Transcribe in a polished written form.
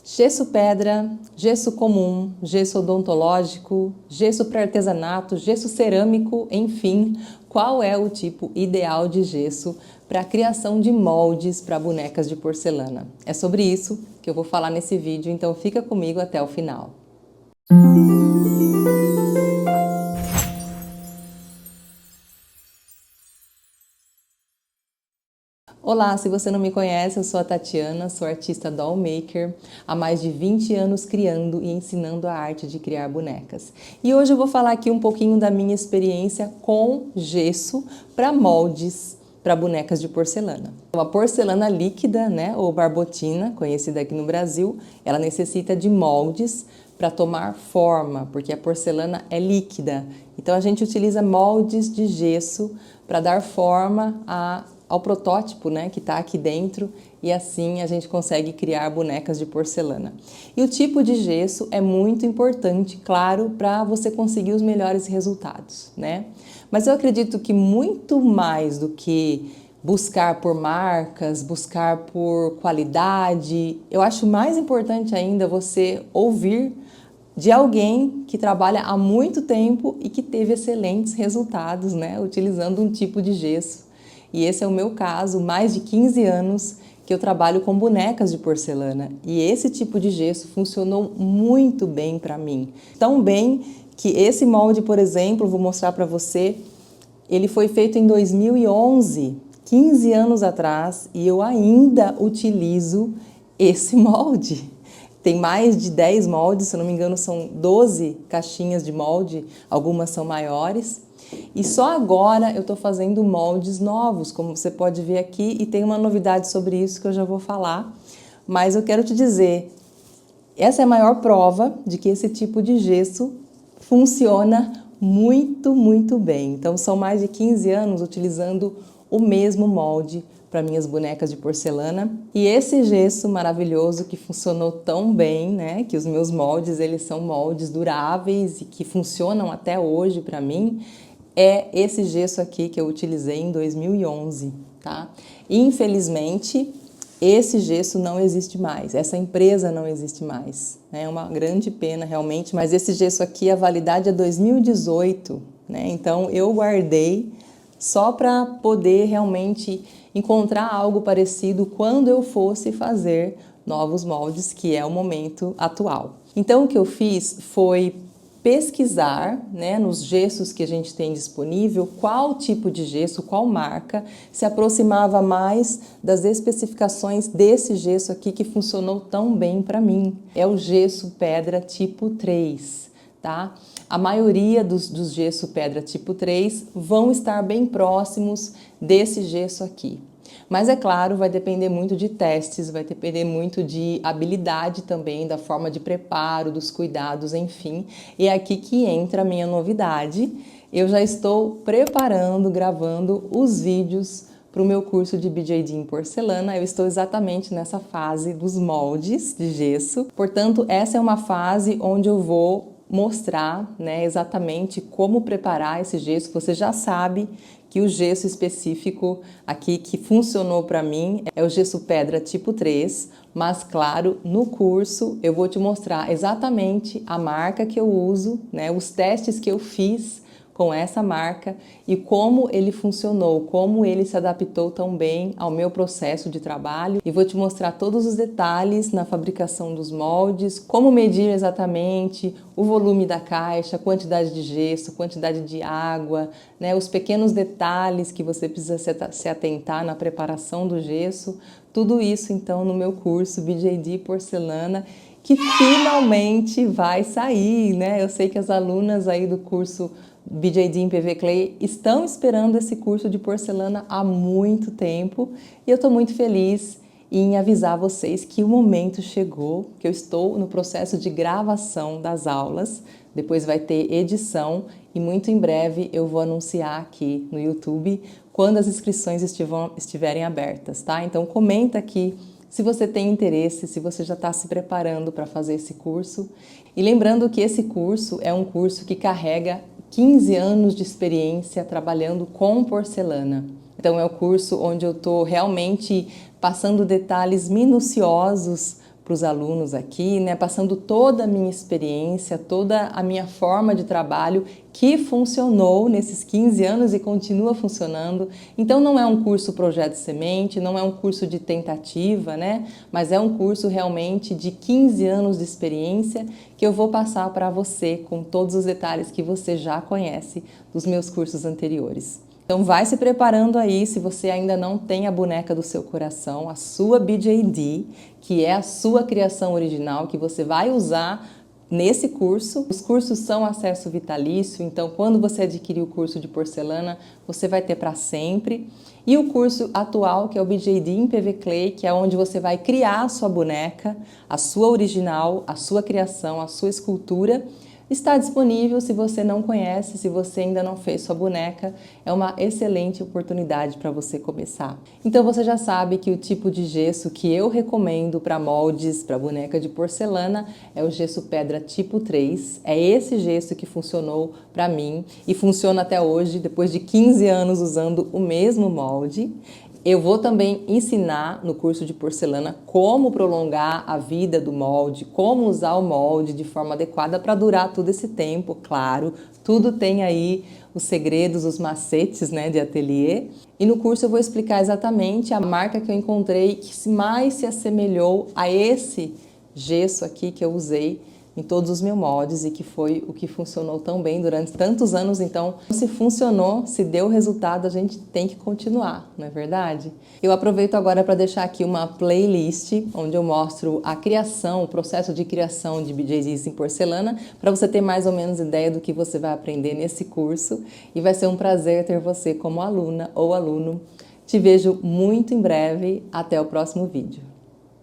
Gesso pedra, gesso comum, gesso odontológico, gesso para artesanato, gesso cerâmico, enfim, qual é o tipo ideal de gesso para a criação de moldes para bonecas de porcelana? É sobre isso que eu vou falar nesse vídeo, então fica comigo até o final. Olá, se você não me conhece, eu sou a Tatiana, sou artista doll maker, há mais de 20 anos criando e ensinando a arte de criar bonecas. E hoje eu vou falar aqui um pouquinho da minha experiência com gesso para moldes para bonecas de porcelana. A porcelana líquida, né, ou barbotina, conhecida aqui no Brasil, ela necessita de moldes para tomar forma, porque a porcelana é líquida. Então a gente utiliza moldes de gesso para dar forma ao protótipo, né, que está aqui dentro, e assim a gente consegue criar bonecas de porcelana. E o tipo de gesso é muito importante, claro, para você conseguir os melhores resultados, né? Mas eu acredito que muito mais do que buscar por marcas, buscar por qualidade, eu acho mais importante ainda você ouvir de alguém que trabalha há muito tempo e que teve excelentes resultados, né, utilizando um tipo de gesso. E esse é o meu caso, mais de 15 anos que eu trabalho com bonecas de porcelana. E esse tipo de gesso funcionou muito bem para mim. Tão bem que esse molde, por exemplo, vou mostrar para você, ele foi feito em 2011, 15 anos atrás, e eu ainda utilizo esse molde. Tem mais de 10 moldes, se eu não me engano são 12 caixinhas de molde, algumas são maiores. E só agora eu estou fazendo moldes novos, como você pode ver aqui, e tem uma novidade sobre isso que eu já vou falar. Mas eu quero te dizer, essa é a maior prova de que esse tipo de gesso funciona muito, muito bem. Então são mais de 15 anos utilizando o mesmo molde para minhas bonecas de porcelana. E esse gesso maravilhoso que funcionou tão bem, né, que os meus moldes, eles são moldes duráveis e que funcionam até hoje para mim, é esse gesso aqui que eu utilizei em 2011, tá? Infelizmente, esse gesso não existe mais, essa empresa não existe mais. É uma grande pena realmente, mas esse gesso aqui, a validade é 2018, né? Então eu guardei só para poder realmente encontrar algo parecido quando eu fosse fazer novos moldes, que é o momento atual. Então o que eu fiz foi pesquisar, né, nos gessos que a gente tem disponível, qual tipo de gesso, qual marca se aproximava mais das especificações desse gesso aqui que funcionou tão bem para mim. É o gesso pedra tipo 3, tá? A maioria dos gesso pedra tipo 3 vão estar bem próximos desse gesso aqui. Mas é claro, vai depender muito de testes, vai depender muito de habilidade também, da forma de preparo, dos cuidados, enfim. E é aqui que entra a minha novidade. Eu já estou preparando, gravando os vídeos para o meu curso de BJD em porcelana. Eu estou exatamente nessa fase dos moldes de gesso. Portanto, essa é uma fase onde eu vou mostrar, né, exatamente como preparar esse gesso. Você já sabe que o gesso específico aqui que funcionou para mim é o gesso pedra tipo 3, mas claro, no curso eu vou te mostrar exatamente a marca que eu uso, né, os testes que eu fiz com essa marca e como ele funcionou, como ele se adaptou tão bem ao meu processo de trabalho. E vou te mostrar todos os detalhes na fabricação dos moldes, como medir exatamente o volume da caixa, quantidade de gesso, quantidade de água, né, os pequenos detalhes que você precisa se atentar na preparação do gesso. Tudo isso então no meu curso BJD Porcelana, que finalmente vai sair, né? Eu sei que as alunas aí do curso BJD em PV Clay estão esperando esse curso de porcelana há muito tempo e eu estou muito feliz em avisar vocês que o momento chegou, que eu estou no processo de gravação das aulas, depois vai ter edição e muito em breve eu vou anunciar aqui no YouTube quando as inscrições estiverem abertas, tá? Então comenta aqui se você tem interesse, se você já está se preparando para fazer esse curso. E lembrando que esse curso é um curso que carrega 15 anos de experiência trabalhando com porcelana. Então é o curso onde eu estou realmente passando detalhes minuciosos para os alunos aqui, né, passando toda a minha experiência, toda a minha forma de trabalho que funcionou nesses 15 anos e continua funcionando. Então não é um curso Projeto Semente, não é um curso de tentativa, né, mas é um curso realmente de 15 anos de experiência que eu vou passar para você com todos os detalhes que você já conhece dos meus cursos anteriores. Então vai se preparando aí, se você ainda não tem a boneca do seu coração, a sua BJD, que é a sua criação original, que você vai usar nesse curso. Os cursos são acesso vitalício, então quando você adquirir o curso de porcelana, você vai ter para sempre. E o curso atual, que é o BJD em PV Clay, que é onde você vai criar a sua boneca, a sua original, a sua criação, a sua escultura, está disponível. Se você não conhece, se você ainda não fez sua boneca, é uma excelente oportunidade para você começar. Então você já sabe que o tipo de gesso que eu recomendo para moldes, para boneca de porcelana, é o gesso pedra tipo 3. É esse gesso que funcionou para mim e funciona até hoje, depois de 15 anos usando o mesmo molde. Eu vou também ensinar no curso de porcelana como prolongar a vida do molde, como usar o molde de forma adequada para durar todo esse tempo, claro. Tudo tem aí os segredos, os macetes, né, de ateliê. E no curso eu vou explicar exatamente a marca que eu encontrei que mais se assemelhou a esse gesso aqui que eu usei em todos os meus moldes e que foi o que funcionou tão bem durante tantos anos. Então, se funcionou, se deu resultado, a gente tem que continuar, não é verdade? Eu aproveito agora para deixar aqui uma playlist onde eu mostro a criação, o processo de criação de BJDs em porcelana, para você ter mais ou menos ideia do que você vai aprender nesse curso. E vai ser um prazer ter você como aluna ou aluno. Te vejo muito em breve. Até o próximo vídeo.